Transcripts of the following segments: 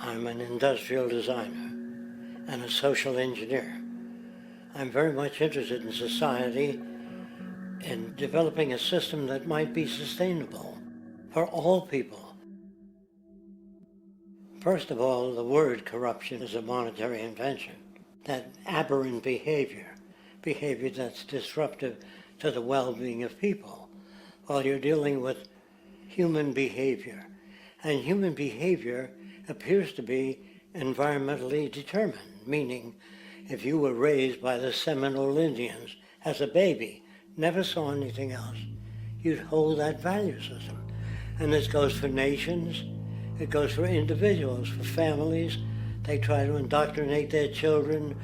I'm an industrial designer and a social engineer. I'm very much interested in society, in developing a system that might be sustainable for all people. First of all, the word corruption is a monetary invention. That aberrant behavior that's disruptive to the well-being of people, while you're dealing with human behavior. And human behavior appears to be environmentally determined, meaning if you were raised by the Seminole Indians as a baby, never saw anything else, you'd hold that value system. And this goes for nations, it goes for individuals, for families. They try to indoctrinate their children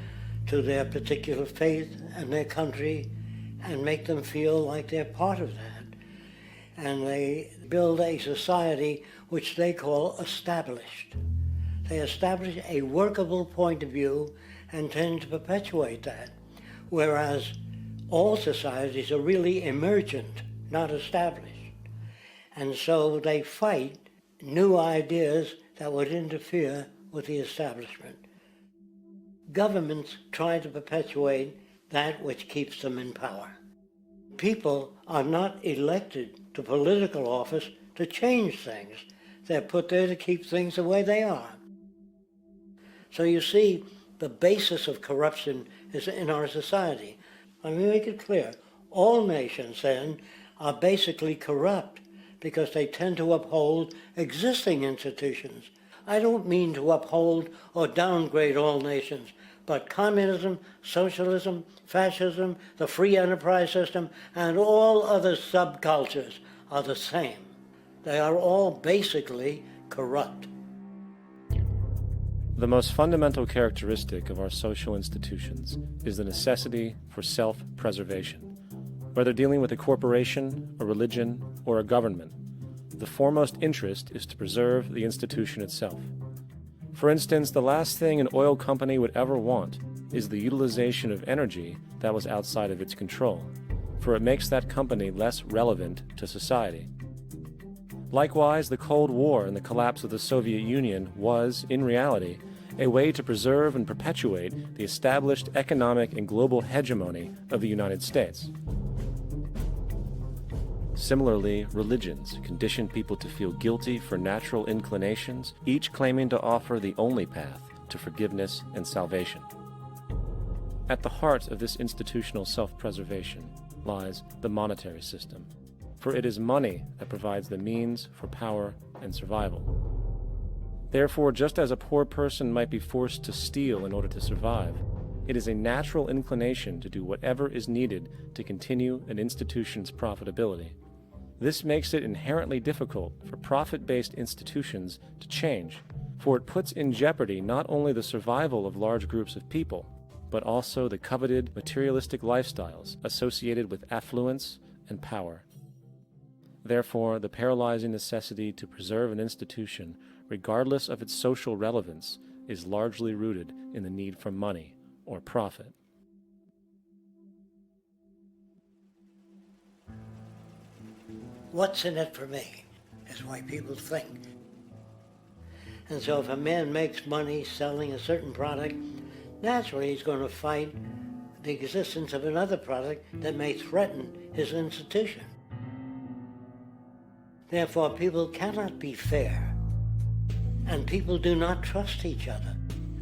to their particular faith and their country and make them feel like they're part of that. And they build a society which they call established. They establish a workable point of view and tend to perpetuate that, whereas all societies are really emergent, not established. And so they fight new ideas that would interfere with the establishment. Governments try to perpetuate that which keeps them in power. People are not elected to political office to change things. They're put there to keep things the way they are. So you see, the basis of corruption is in our society. Let me make it clear. All nations, then, are basically corrupt because they tend to uphold existing institutions. I don't mean to uphold or downgrade all nations, but communism, socialism, fascism, the free enterprise system, and all other subcultures are the same. They are all basically corrupt. The most fundamental characteristic of our social institutions is the necessity for self-preservation. Whether dealing with a corporation, a religion, or a government, the foremost interest is to preserve the institution itself. For instance, the last thing an oil company would ever want is the utilization of energy that was outside of its control, for it makes that company less relevant to society. Likewise, the Cold War and the collapse of the Soviet Union was, in reality, a way to preserve and perpetuate the established economic and global hegemony of the United States. Similarly, religions condition people to feel guilty for natural inclinations, each claiming to offer the only path to forgiveness and salvation. At the heart of this institutional self-preservation lies the monetary system, for it is money that provides the means for power and survival. Therefore, just as a poor person might be forced to steal in order to survive, it is a natural inclination to do whatever is needed to continue an institution's profitability. This makes it inherently difficult for profit-based institutions to change, for it puts in jeopardy not only the survival of large groups of people, but also the coveted materialistic lifestyles associated with affluence and power. Therefore, the paralyzing necessity to preserve an institution, regardless of its social relevance, is largely rooted in the need for money or profit. What's in it for me is why people think. And so if a man makes money selling a certain product, naturally he's going to fight the existence of another product that may threaten his institution. Therefore, people cannot be fair, and people do not trust each other.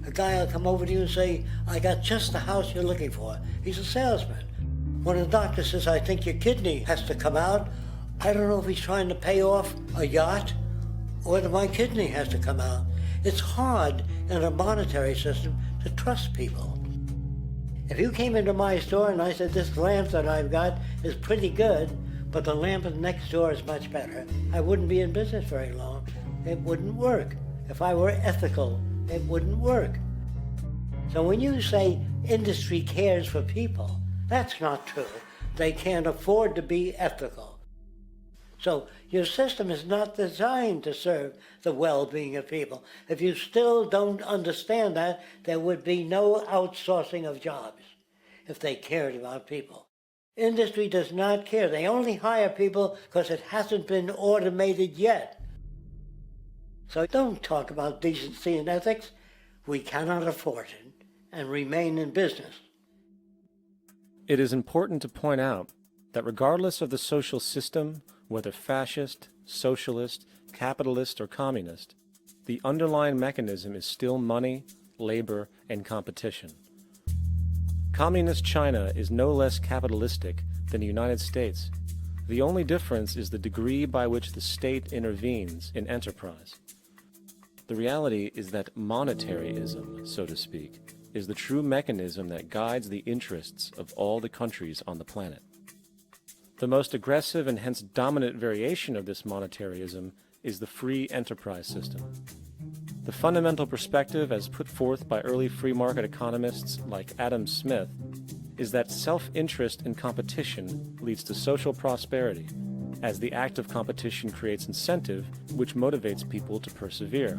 A guy will come over to you and say, I got just the house you're looking for. He's a salesman. When a doctor says, I think your kidney has to come out, I don't know if he's trying to pay off a yacht or whether my kidney has to come out. It's hard in a monetary system to trust people. If you came into my store and I said, this lamp that I've got is pretty good, but the lamp next door is much better, I wouldn't be in business very long. It wouldn't work. If I were ethical, it wouldn't work. So when you say industry cares for people, that's not true. They can't afford to be ethical. So your system is not designed to serve the well-being of people. If you still don't understand that, there would be no outsourcing of jobs if they cared about people. Industry does not care. They only hire people because it hasn't been automated yet. So don't talk about decency and ethics. We cannot afford it and remain in business. It is important to point out that regardless of the social system, whether fascist, socialist, capitalist, or communist, the underlying mechanism is still money, labor, and competition. Communist China is no less capitalistic than the United States. The only difference is the degree by which the state intervenes in enterprise. The reality is that monetaryism, so to speak, is the true mechanism that guides the interests of all the countries on the planet. The most aggressive and hence dominant variation of this monetaryism is the free enterprise system. The fundamental perspective, as put forth by early free market economists like Adam Smith, is that self-interest in competition leads to social prosperity, as the act of competition creates incentive, which motivates people to persevere.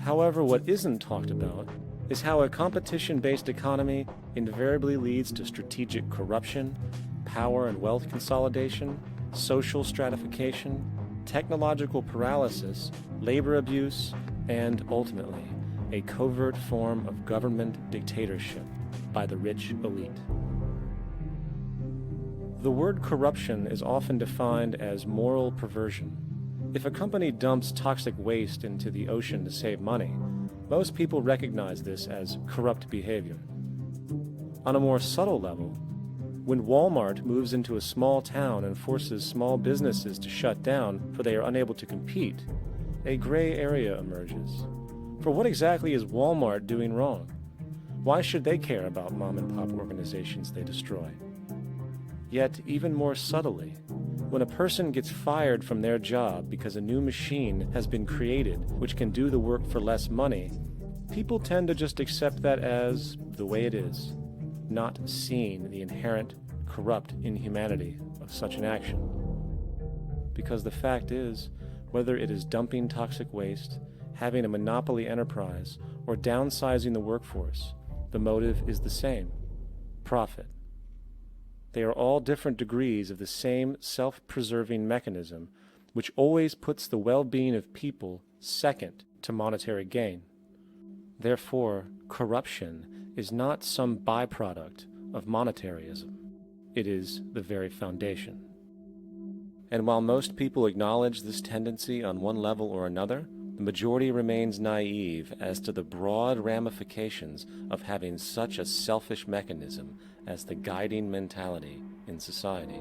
However, what isn't talked about is how a competition-based economy invariably leads to strategic corruption, power and wealth consolidation, social stratification, technological paralysis, labor abuse, and, ultimately, a covert form of government dictatorship by the rich elite. The word corruption is often defined as moral perversion. If a company dumps toxic waste into the ocean to save money, most people recognize this as corrupt behavior. On a more subtle level, when Walmart moves into a small town and forces small businesses to shut down for they are unable to compete, a gray area emerges. For what exactly is Walmart doing wrong? Why should they care about mom-and-pop organizations they destroy? Yet, even more subtly, when a person gets fired from their job because a new machine has been created which can do the work for less money, people tend to just accept that as the way it is, not seeing the inherent, corrupt inhumanity of such an action. Because the fact is, whether it is dumping toxic waste, having a monopoly enterprise, or downsizing the workforce, the motive is the same: profit. They are all different degrees of the same self-preserving mechanism, which always puts the well-being of people second to monetary gain. Therefore, corruption is not some byproduct of monetarism. It is the very foundation. And while most people acknowledge this tendency on one level or another, the majority remains naive as to the broad ramifications of having such a selfish mechanism as the guiding mentality in society.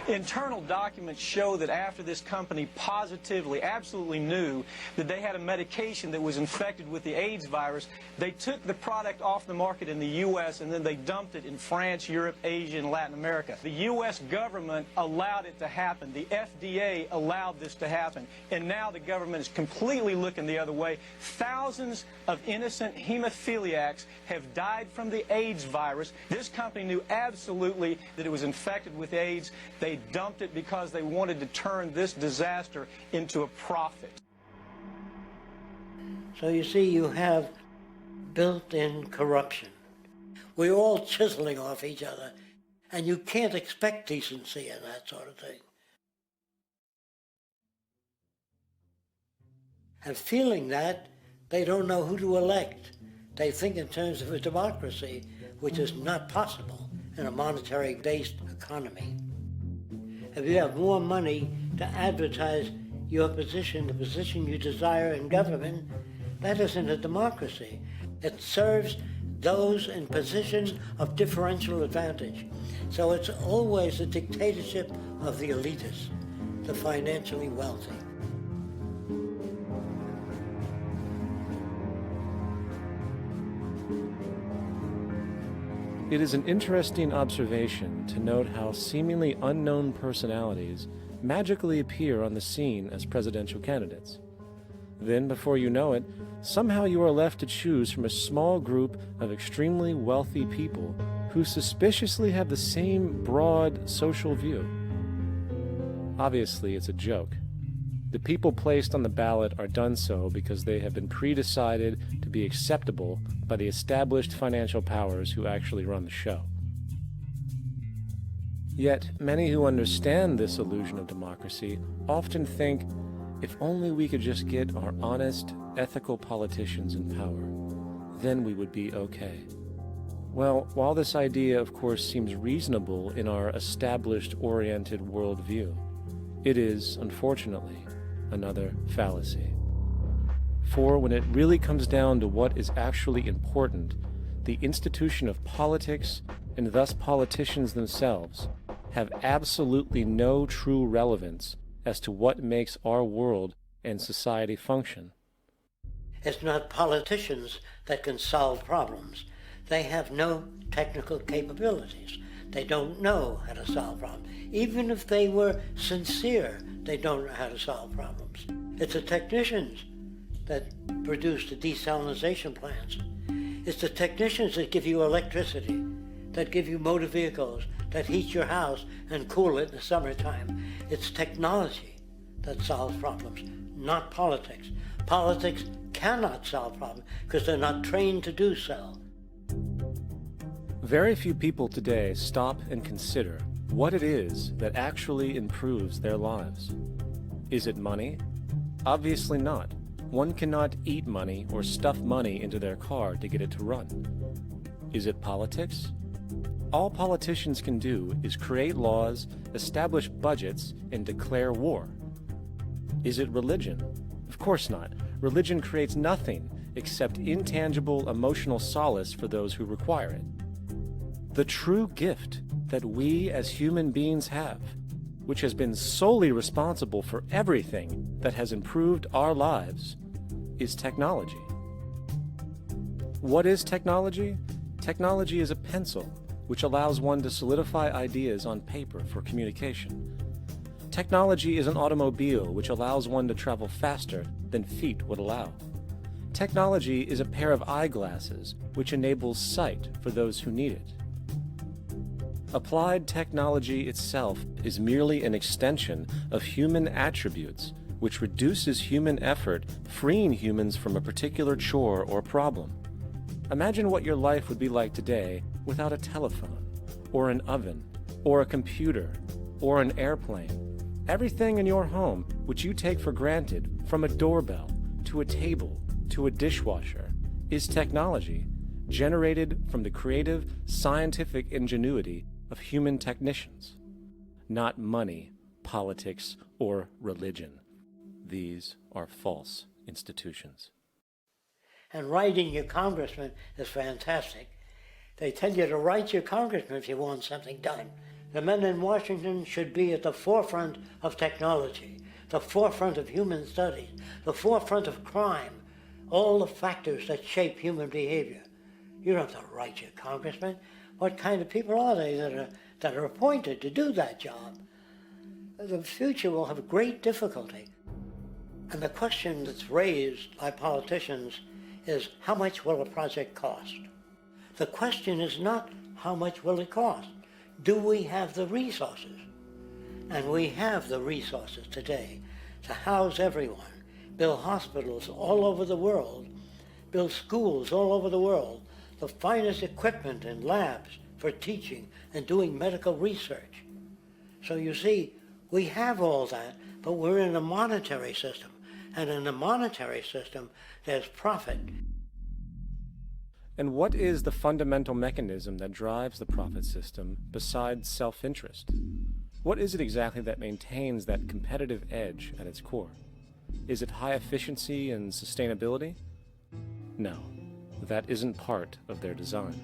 Internal documents show that after this company positively, absolutely knew that they had a medication that was infected with the AIDS virus, they took the product off the market in the U.S. and then they dumped it in France, Europe, Asia, and Latin America. The U.S. government allowed it to happen. The FDA allowed this to happen. And now the government is completely looking the other way. Thousands of innocent hemophiliacs have died from the AIDS virus. This company knew absolutely that it was infected with AIDS. They dumped it because they wanted to turn this disaster into a profit. So you see, you have built-in corruption. We're all chiseling off each other, and you can't expect decency in that sort of thing. And feeling that, they don't know who to elect. They think in terms of a democracy, which is not possible in a monetary-based economy. If you have more money to advertise your position, the position you desire in government, that isn't a democracy. It serves those in positions of differential advantage. So it's always a dictatorship of the elitists, the financially wealthy. It is an interesting observation to note how seemingly unknown personalities magically appear on the scene as presidential candidates. Then, before you know it, somehow you are left to choose from a small group of extremely wealthy people who suspiciously have the same broad social view. Obviously, it's a joke. The people placed on the ballot are done so because they have been pre-decided to be acceptable by the established financial powers who actually run the show. Yet, many who understand this illusion of democracy often think, If only we could just get our honest, ethical politicians in power, then we would be okay. Well, while this idea, of course, seems reasonable in our established, oriented worldview, it is, unfortunately, another fallacy. For when it really comes down to what is actually important, the institution of politics, and thus politicians themselves, have absolutely no true relevance as to what makes our world and society function. It's not politicians that can solve problems. They have no technical capabilities. They don't know how to solve problems. Even if they were sincere, they don't know how to solve problems. It's the technicians that produce the desalination plants. It's the technicians that give you electricity, that give you motor vehicles, that heat your house and cool it in the summertime. It's technology that solves problems, not politics. Politics cannot solve problems because they're not trained to do so. Very few people today stop and consider what it is that actually improves their lives. Is it money? Obviously not. One cannot eat money or stuff money into their car to get it to run. Is it politics? All politicians can do is create laws, establish budgets, and declare war. Is it religion? Of course not. Religion creates nothing except intangible emotional solace for those who require it. The true gift that we as human beings have, which has been solely responsible for everything that has improved our lives, is technology. What is technology? Technology is a pencil which allows one to solidify ideas on paper for communication. Technology is an automobile which allows one to travel faster than feet would allow. Technology is a pair of eyeglasses which enables sight for those who need it. Applied technology itself is merely an extension of human attributes which reduces human effort, freeing humans from a particular chore or problem. Imagine what your life would be like today without a telephone, or an oven, or a computer, or an airplane. Everything in your home, which you take for granted, from a doorbell, to a table, to a dishwasher, is technology generated from the creative, scientific ingenuity of human technicians, not money, politics, or religion. These are false institutions. And writing your congressman is fantastic. They tell you to write your congressman if you want something done. The men in Washington should be at the forefront of technology, the forefront of human studies, the forefront of crime, all the factors that shape human behavior. You don't have to write your congressman. What kind of people are they that are appointed to do that job? The future will have great difficulty. And the question that's raised by politicians is, how much will a project cost? The question is not how much will it cost. Do we have the resources? And we have the resources today to house everyone, build hospitals all over the world, build schools all over the world, the finest equipment and labs for teaching and doing medical research. So you see, we have all that, but we're in a monetary system. And in a monetary system, there's profit. And what is the fundamental mechanism that drives the profit system besides self-interest? What is it exactly that maintains that competitive edge at its core? Is it high efficiency and sustainability? No, that isn't part of their design.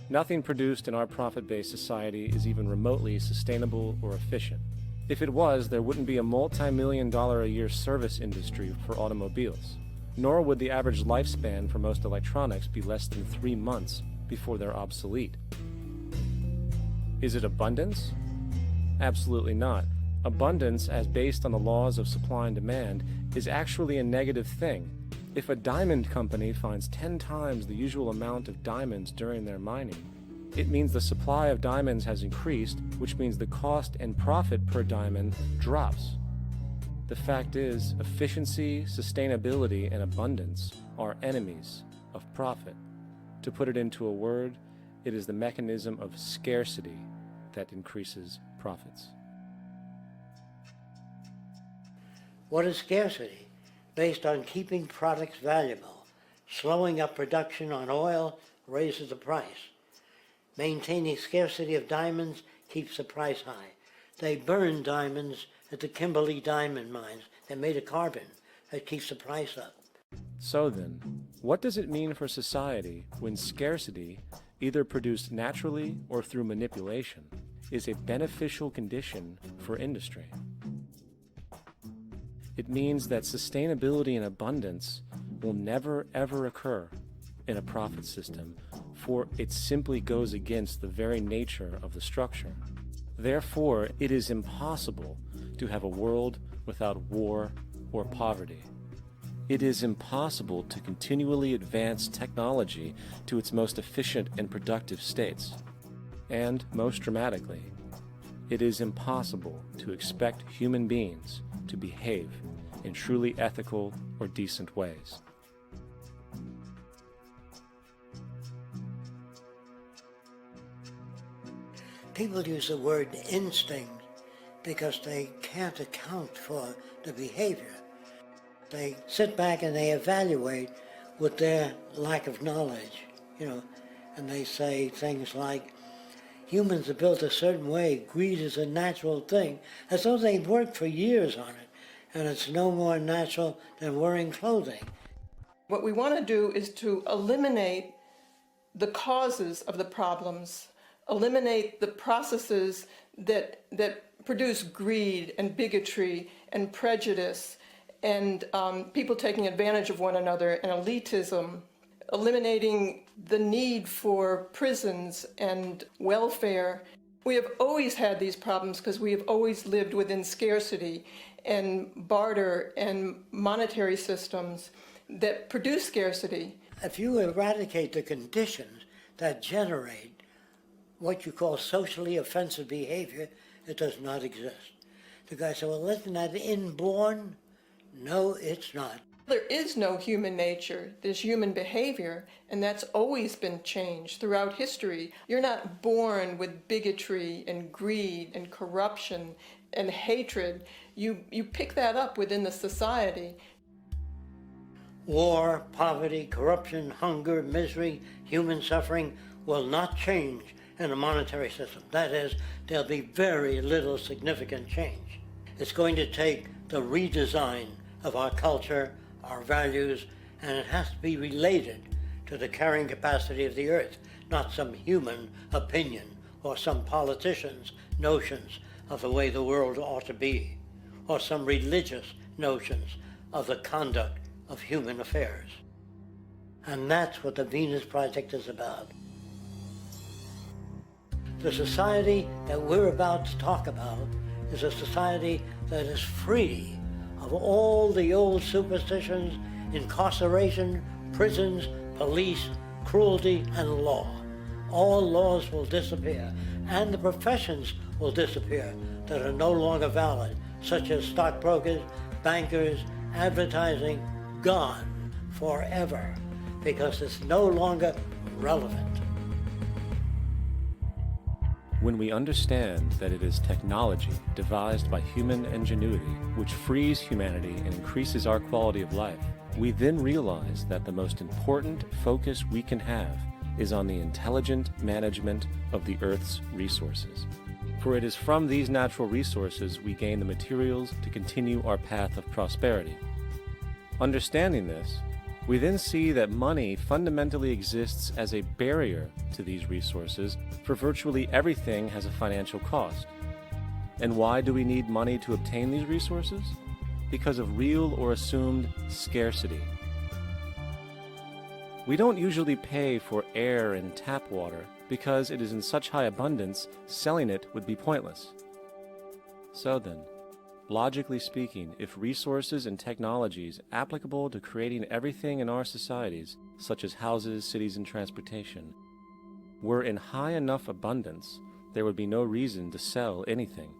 Nothing produced in our profit-based society is even remotely sustainable or efficient. If it was, there wouldn't be a multi-million-dollar-a-year service industry for automobiles, nor would the average lifespan for most electronics be less than 3 months before they're obsolete. Is it abundance? Absolutely not. Abundance, as based on the laws of supply and demand, is actually a negative thing. If a diamond company finds 10 times the usual amount of diamonds during their mining, it means the supply of diamonds has increased, which means the cost and profit per diamond drops. The fact is, efficiency, sustainability, and abundance are enemies of profit. To put it into a word, it is the mechanism of scarcity that increases profits. What is scarcity? Based on keeping products valuable. Slowing up production on oil raises the price. Maintaining scarcity of diamonds keeps the price high. They burn diamonds at the Kimberley diamond mines. They made a carbon that keeps the price up. So then, what does it mean for society when scarcity, either produced naturally or through manipulation, is a beneficial condition for industry? It means that sustainability and abundance will never ever occur in a profit system, for it simply goes against the very nature of the structure. Therefore, it is impossible to have a world without war or poverty. It is impossible to continually advance technology to its most efficient and productive states. And, most dramatically, it is impossible to expect human beings to behave in truly ethical or decent ways. People use the word instinct because they can't account for the behavior. They sit back and they evaluate with their lack of knowledge, and they say things like, humans are built a certain way, greed is a natural thing, as though they've worked for years on it, and it's no more natural than wearing clothing. What we want to do is to eliminate the causes of the problems, eliminate the processes that produce greed and bigotry and prejudice and people taking advantage of one another and elitism, eliminating the need for prisons and welfare. We have always had these problems because we have always lived within scarcity and barter and monetary systems that produce scarcity. If you eradicate the conditions that generate what you call socially offensive behavior, it does not exist. The guy said, well, isn't that inborn? No, it's not. There is no human nature, there's human behavior, and that's always been changed throughout history. You're not born with bigotry and greed and corruption and hatred. You pick that up within the society. War, poverty, corruption, hunger, misery, human suffering will not change in a monetary system. That is, there'll be very little significant change. It's going to take the redesign of our culture, our values, and it has to be related to the carrying capacity of the earth, not some human opinion or some politician's notions of the way the world ought to be, or some religious notions of the conduct of human affairs. And that's what the Venus Project is about. The society that we're about to talk about is a society that is free of all the old superstitions, incarceration, prisons, police, cruelty, and law. All laws will disappear, and the professions will disappear that are no longer valid, such as stockbrokers, bankers, advertising, gone forever, because it's no longer relevant. When we understand that it is technology devised by human ingenuity which frees humanity and increases our quality of life, we then realize that the most important focus we can have is on the intelligent management of the Earth's resources. For it is from these natural resources we gain the materials to continue our path of prosperity. Understanding this, we then see that money fundamentally exists as a barrier to these resources, for virtually everything has a financial cost. And why do we need money to obtain these resources? Because of real or assumed scarcity. We don't usually pay for air and tap water because it is in such high abundance, selling it would be pointless. So then, logically speaking, if resources and technologies applicable to creating everything in our societies, such as houses, cities, and transportation, were in high enough abundance, there would be no reason to sell anything.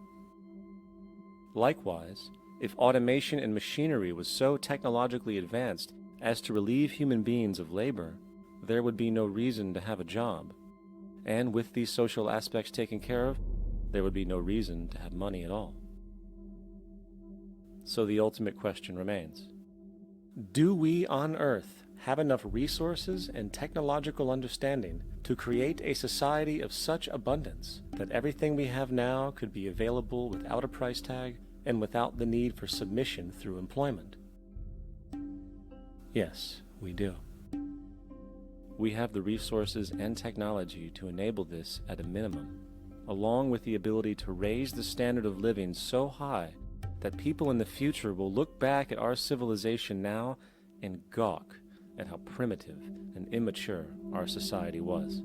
Likewise, if automation and machinery was so technologically advanced as to relieve human beings of labor, there would be no reason to have a job. And with these social aspects taken care of, there would be no reason to have money at all. So the ultimate question remains. Do we on Earth have enough resources and technological understanding to create a society of such abundance that everything we have now could be available without a price tag and without the need for submission through employment? Yes, we do. We have the resources and technology to enable this at a minimum, along with the ability to raise the standard of living so high that people in the future will look back at our civilization now and gawk at how primitive and immature our society was.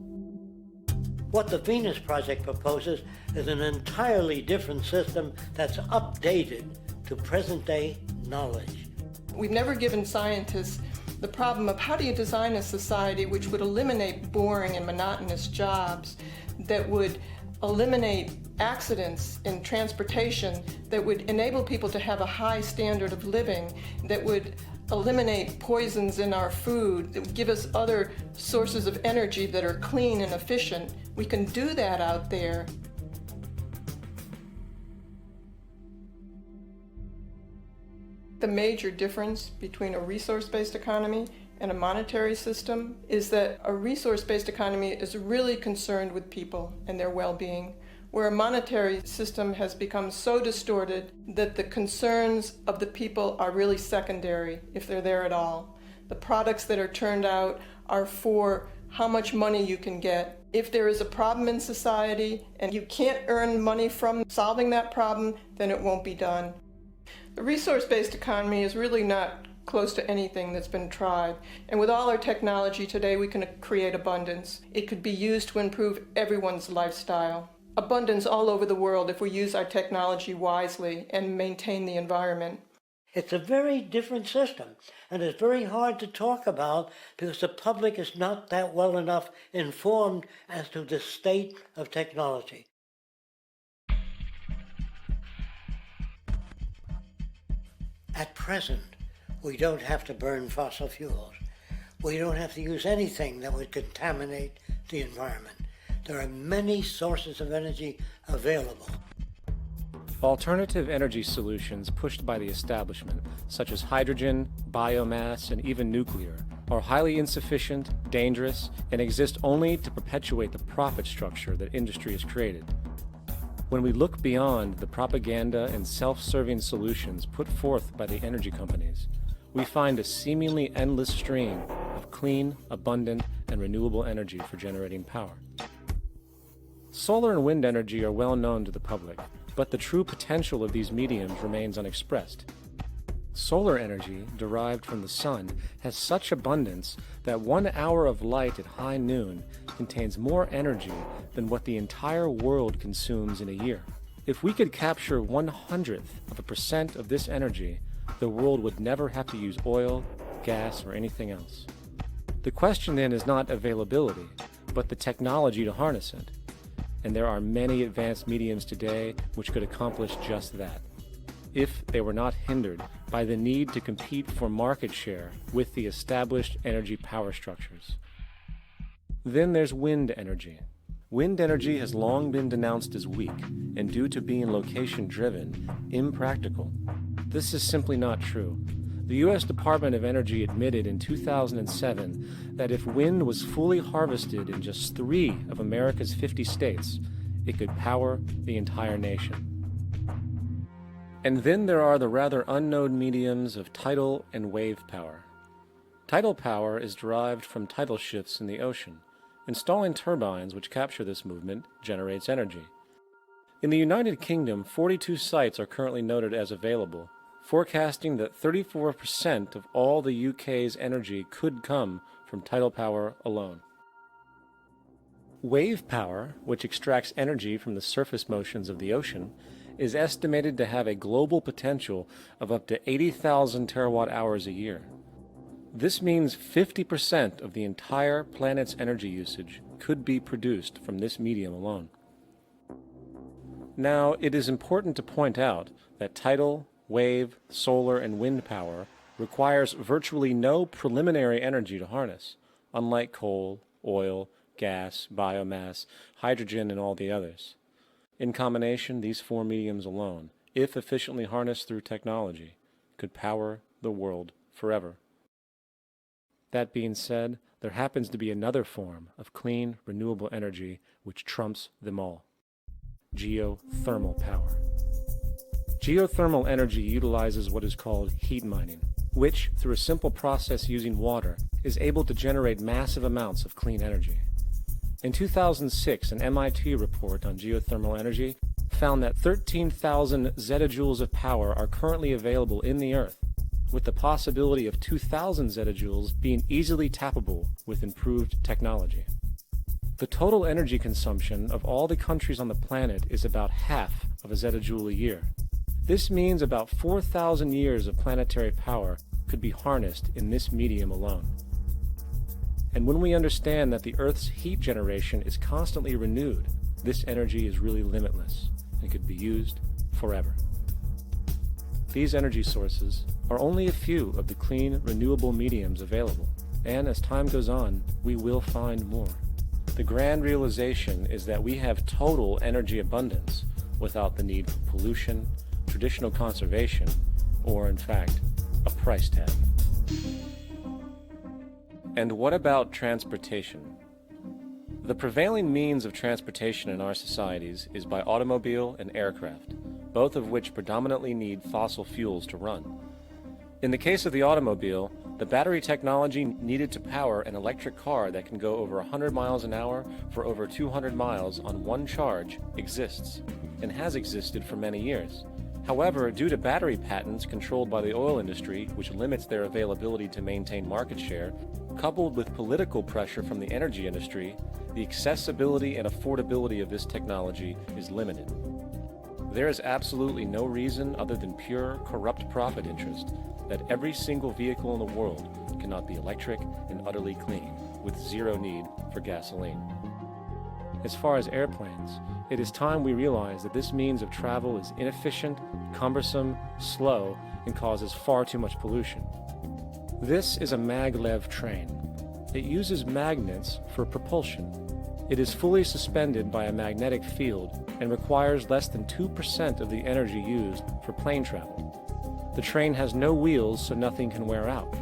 What the Venus Project proposes is an entirely different system that's updated to present-day knowledge. We've never given scientists the problem of how do you design a society which would eliminate boring and monotonous jobs, that would eliminate accidents in transportation, that would enable people to have a high standard of living, that would eliminate poisons in our food, that would give us other sources of energy that are clean and efficient. We can do that out there. The major difference between a resource-based economy and a monetary system is that a resource-based economy is really concerned with people and their well-being, where a monetary system has become so distorted that the concerns of the people are really secondary, if they're there at all. The products that are turned out are for how much money you can get. If there is a problem in society and you can't earn money from solving that problem, then it won't be done. The resource-based economy is really not close to anything that's been tried. And with all our technology today, we can create abundance. It could be used to improve everyone's lifestyle. Abundance all over the world if we use our technology wisely and maintain the environment. It's a very different system, and it's very hard to talk about because the public is not that well enough informed as to the state of technology. At present, we don't have to burn fossil fuels. We don't have to use anything that would contaminate the environment. There are many sources of energy available. Alternative energy solutions pushed by the establishment, such as hydrogen, biomass, and even nuclear, are highly insufficient, dangerous, and exist only to perpetuate the profit structure that industry has created. When we look beyond the propaganda and self-serving solutions put forth by the energy companies, we find a seemingly endless stream of clean, abundant, and renewable energy for generating power. Solar and wind energy are well known to the public, but the true potential of these mediums remains unexpressed. Solar energy, derived from the sun, has such abundance that 1 hour of light at high noon contains more energy than what the entire world consumes in a year. If we could capture 0.01% of this energy, the world would never have to use oil, gas, or anything else. The question then is not availability, but the technology to harness it. And there are many advanced mediums today which could accomplish just that, if they were not hindered by the need to compete for market share with the established energy power structures. Then there's wind energy. Wind energy has long been denounced as weak, and due to being location-driven, impractical. This is simply not true. The U.S. Department of Energy admitted in 2007 that if wind was fully harvested in just 3 of America's 50 states, it could power the entire nation. And then there are the rather unknown mediums of tidal and wave power. Tidal power is derived from tidal shifts in the ocean. Installing turbines which capture this movement generates energy. In the United Kingdom, 42 sites are currently noted as available, forecasting that 34% of all the UK's energy could come from tidal power alone. Wave power, which extracts energy from the surface motions of the ocean, is estimated to have a global potential of up to 80,000 terawatt-hours a year. This means 50% of the entire planet's energy usage could be produced from this medium alone. Now, it is important to point out that tidal, wave, solar, and wind power requires virtually no preliminary energy to harness, unlike coal, oil, gas, biomass, hydrogen, and all the others. In combination, these 4 mediums alone if efficiently harnessed through technology, could power the world forever. That being said, there happens to be another form of clean, renewable energy which trumps them all: geothermal power. Geothermal energy utilizes what is called heat mining, which, through a simple process using water, is able to generate massive amounts of clean energy. In 2006, an MIT report on geothermal energy found that 13,000 zettajoules of power are currently available in the Earth, with the possibility of 2,000 zettajoules being easily tappable with improved technology. The total energy consumption of all the countries on the planet is about half of a zettajoule a year. This means about 4,000 years of planetary power could be harnessed in this medium alone. And when we understand that the Earth's heat generation is constantly renewed, this energy is really limitless and could be used forever. These energy sources are only a few of the clean, renewable mediums available, and as time goes on, we will find more. The grand realization is that we have total energy abundance without the need for pollution, traditional conservation, or in fact, a price tag. And what about transportation? The prevailing means of transportation in our societies is by automobile and aircraft, both of which predominantly need fossil fuels to run. In the case of the automobile, the battery technology needed to power an electric car that can go over 100 miles an hour for over 200 miles on one charge exists, and has existed for many years. However, due to battery patents controlled by the oil industry, which limits their availability to maintain market share, coupled with political pressure from the energy industry, the accessibility and affordability of this technology is limited. There is absolutely no reason other than pure, corrupt profit interest that every single vehicle in the world cannot be electric and utterly clean, with zero need for gasoline. As far as airplanes, it is time we realize that this means of travel is inefficient, cumbersome, slow, and causes far too much pollution. This is a maglev train. It uses magnets for propulsion. It is fully suspended by a magnetic field and requires less than 2% of the energy used for plane travel. The train has no wheels, so nothing can wear out.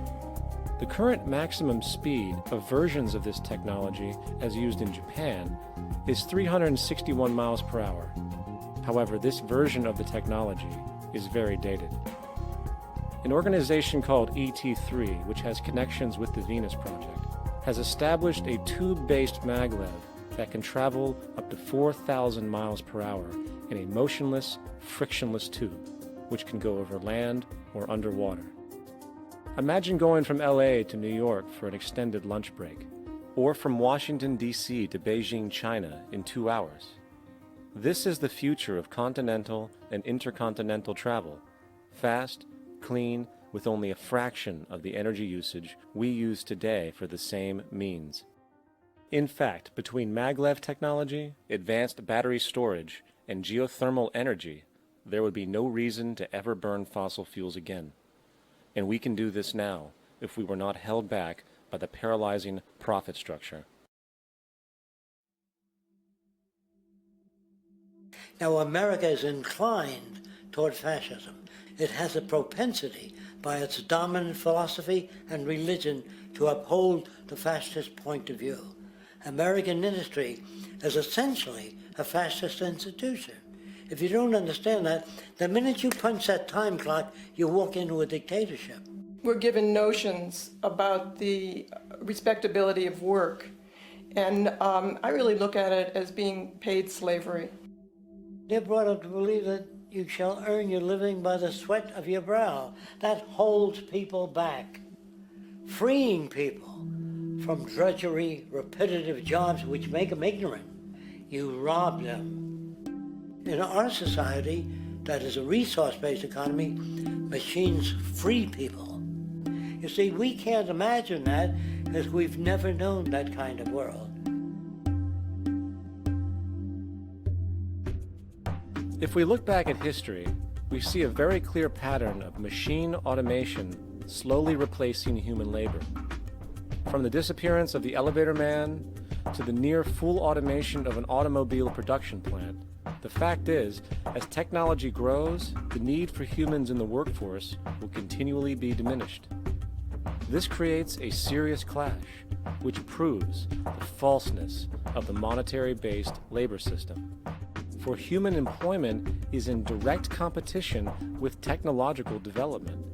The current maximum speed of versions of this technology, as used in Japan, is 361 miles per hour. However, this version of the technology is very dated. An organization called ET3, which has connections with the Venus Project, has established a tube-based maglev that can travel up to 4,000 miles per hour in a motionless, frictionless tube, which can go over land or underwater. Imagine going from LA to New York for an extended lunch break, or from Washington, D.C. to Beijing, China in 2 hours. This is the future of continental and intercontinental travel: fast, clean, with only a fraction of the energy usage we use today for the same means. In fact, between maglev technology, advanced battery storage, and geothermal energy, there would be no reason to ever burn fossil fuels again. And we can do this now if we were not held back by the paralyzing profit structure. Now, America is inclined toward fascism. It has a propensity by its dominant philosophy and religion to uphold the fascist point of view. American industry is essentially a fascist institution. If you don't understand that, the minute you punch that time clock, you walk into a dictatorship. We're given notions about the respectability of work, and I really look at it as being paid slavery. They're brought up to believe that you shall earn your living by the sweat of your brow. That holds people back, freeing people from drudgery, repetitive jobs which make them ignorant. You rob them. In our society, that is a resource-based economy, machines free people. You see, we can't imagine that because we've never known that kind of world. If we look back at history, we see a very clear pattern of machine automation slowly replacing human labor. From the disappearance of the elevator man to the near full automation of an automobile production plant, The fact is, as technology grows, the need for humans in the workforce will continually be diminished. This creates a serious clash, which proves the falseness of the monetary-based labor system. For human employment is in direct competition with technological development.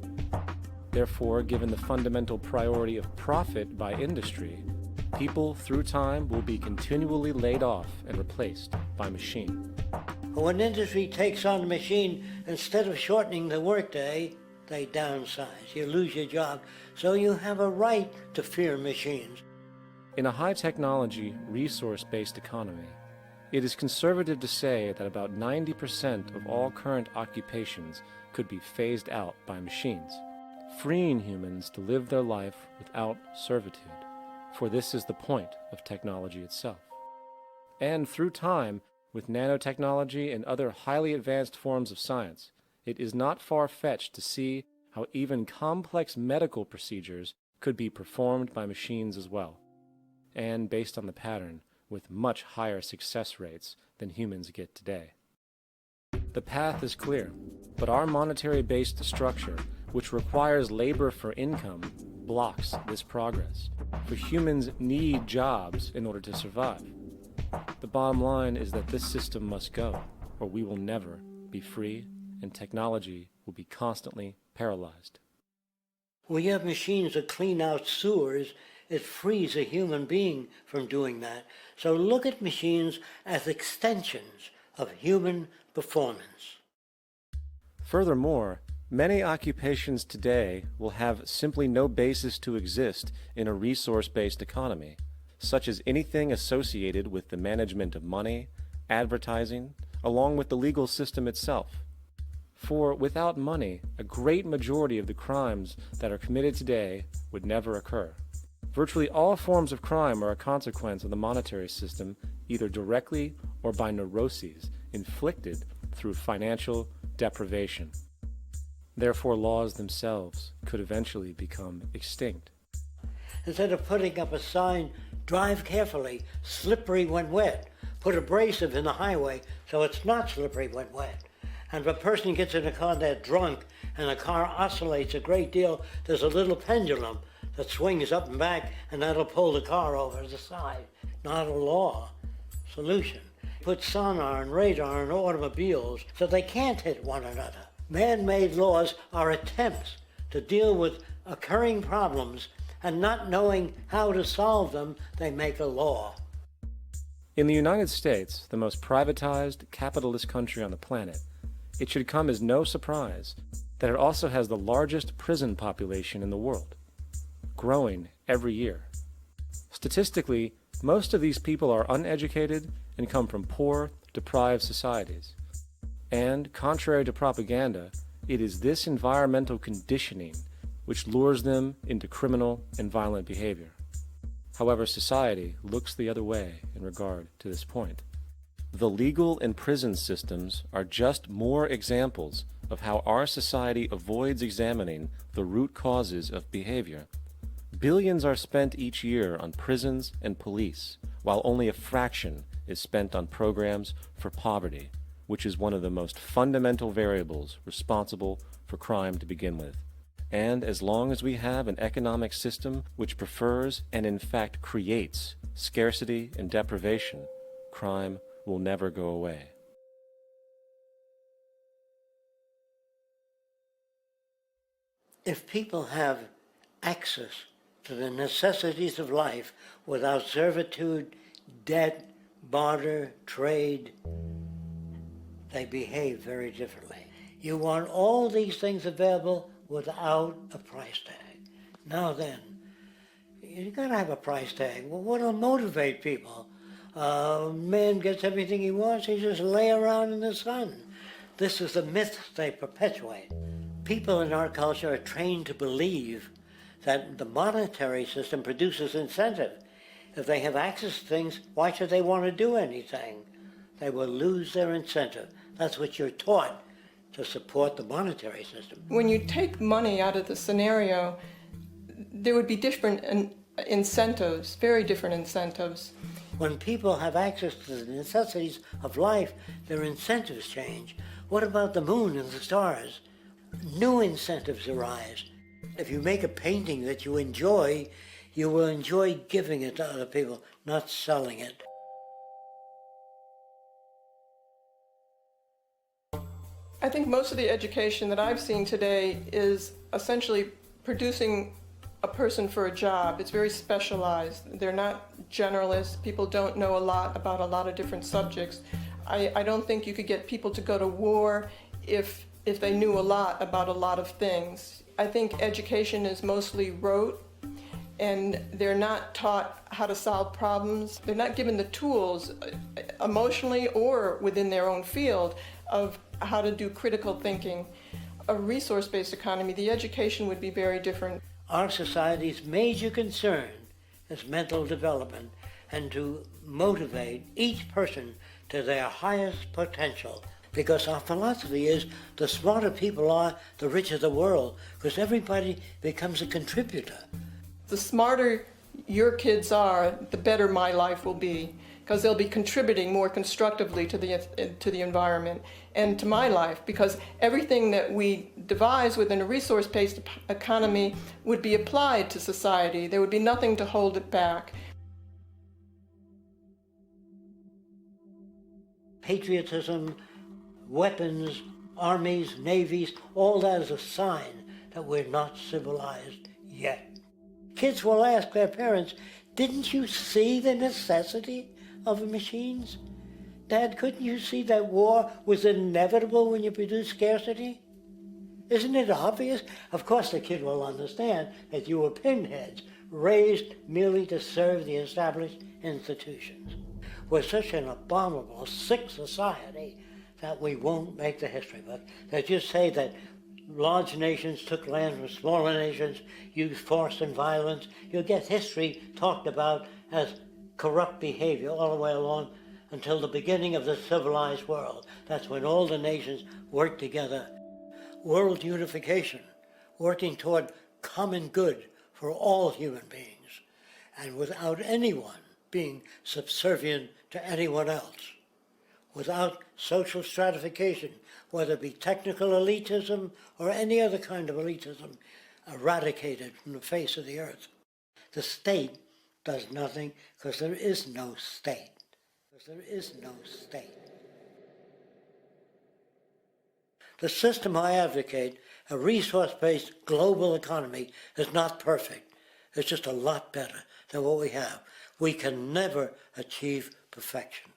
Therefore, given the fundamental priority of profit by industry, people through time will be continually laid off and replaced by machine. When industry takes on a machine, instead of shortening the workday, they downsize. You lose your job, so you have a right to fear machines. In a high-technology, resource-based economy, it is conservative to say that about 90% of all current occupations could be phased out by machines, freeing humans to live their life without servitude, for this is the point of technology itself. And through time, with nanotechnology and other highly advanced forms of science, it is not far-fetched to see how even complex medical procedures could be performed by machines as well, and based on the pattern, with much higher success rates than humans get today. The path is clear, but our monetary-based structure, which requires labor for income, blocks this progress, for humans need jobs in order to survive. The bottom line is that this system must go, or we will never be free, and technology will be constantly paralyzed. We have machines that clean out sewers. It frees a human being from doing that. So look at machines as extensions of human performance. Furthermore, many occupations today will have simply no basis to exist in a resource-based economy, such as anything associated with the management of money, advertising, along with the legal system itself. For without money, a great majority of the crimes that are committed today would never occur. Virtually all forms of crime are a consequence of the monetary system, either directly or by neuroses inflicted through financial deprivation. Therefore, laws themselves could eventually become extinct. Instead of putting up a sign, drive carefully, slippery when wet, put abrasive in the highway so it's not slippery when wet. And if a person gets in a car they're drunk and the car oscillates a great deal, there's a little pendulum that swings up and back, and that'll pull the car over to the side. Not a law solution. Put sonar and radar in automobiles so they can't hit one another. Man-made laws are attempts to deal with occurring problems, and not knowing how to solve them, they make a law. In the United States, the most privatized, capitalist country on the planet, it should come as no surprise that it also has the largest prison population in the world, growing every year. Statistically, most of these people are uneducated and come from poor, deprived societies. And, contrary to propaganda, it is this environmental conditioning which lures them into criminal and violent behavior. However, society looks the other way in regard to this point. The legal and prison systems are just more examples of how our society avoids examining the root causes of behavior. Billions are spent each year on prisons and police, while only a fraction is spent on programs for poverty, which is one of the most fundamental variables responsible for crime to begin with. And as long as we have an economic system which prefers and in fact creates scarcity and deprivation, crime will never go away. If people have access to the necessities of life without servitude, debt, barter, trade, they behave very differently. You want all these things available without a price tag. Now then, you gotta have a price tag. Well, what'll motivate people? Man gets everything he wants, he just lay around in the sun. This is the myth they perpetuate. People in our culture are trained to believe that the monetary system produces incentive. If they have access to things, why should they want to do anything? They will lose their incentive. That's what you're taught to support the monetary system. When you take money out of the scenario, there would be different incentives, very different incentives. When people have access to the necessities of life, their incentives change. What about the moon and the stars? New incentives arise. If you make a painting that you will enjoy giving it to other people, not selling it. I think most of the education that I've seen today is essentially producing a person for a job. It's very specialized. They're not generalists. People don't know a lot about a lot of different subjects. I don't think you could get people to go to war if they knew a lot about a lot of things. I think education is mostly rote, and they're not taught how to solve problems. They're not given the tools emotionally or within their own field of how to do critical thinking. A resource-based economy, the education would be very different. Our society's major concern is mental development and to motivate each person to their highest potential. Because our philosophy is the smarter people are, the richer the world, because everybody becomes a contributor. The smarter your kids are, the better my life will be, because they'll be contributing more constructively to the environment and to my life, because everything that we devise within a resource-based economy would be applied to society. There would be nothing to hold it back. Patriotism, weapons, armies, navies, all that is a sign that we're not civilized yet. Kids will ask their parents, didn't you see the necessity of the machines? Dad, couldn't you see that war was inevitable when you produce scarcity? Isn't it obvious? Of course the kid will understand that you were pinheads, raised merely to serve the established institutions. We're such an abominable, sick society that we won't make the history book. They just say that large nations took land from smaller nations, used force and violence. You'll get history talked about as corrupt behavior all the way along until the beginning of the civilized world. That's when all the nations work together. World unification, working toward common good for all human beings, and without anyone being subservient to anyone else, without social stratification, whether it be technical elitism or any other kind of elitism, eradicated from the face of the earth. The state does nothing because there is no state. There is no state. The system I advocate, a resource-based global economy, is not perfect. It's just a lot better than what we have. We can never achieve perfection.